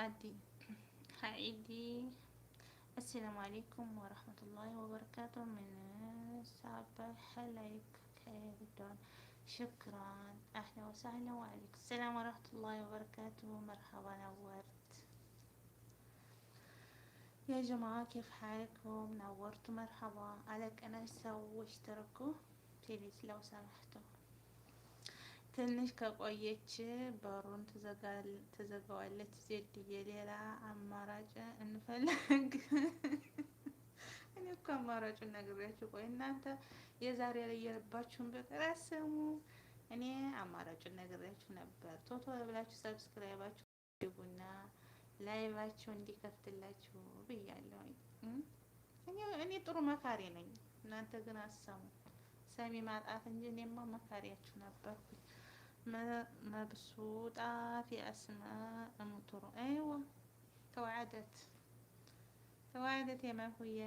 عادي حقيقي. السلام عليكم ورحمة الله وبركاته من صباح عليك كيدون. شكرا، أهلا وسهلا، وعليكم السلام ورحمة الله وبركاته. مرحبا، نورت يا جماعة، كيف حالكم؟ نورتوا، مرحبا. عليك أنا واشتركوا بليز لو سمحتوا። ትንሽ ከቆየች በሩን ትዘጋዋለች። ዜድዬ ሌላ አማራጭ እንፈልግ። እኔ እኮ አማራጩን ነግሬያችሁ፣ ቆይ እናንተ የዛሬ ላይ የልባችሁን በቀር አሰሙ። እኔ አማራጩን ነግሬያችሁ ነበር። ቶቶ ብላችሁ ሰብስክራይባችሁ ግቡና ላይቫችሁ እንዲከፍትላችሁ ብያለሁ። እኔ ጥሩ መካሪ ነኝ፣ እናንተ ግን አሰሙ። ሰሚ ማጣት እንጂ እኔማ መካሪያችሁ ነበርኩኝ። مبسوطة في أسماء أمطر. أيوة، توعدت يا ما هي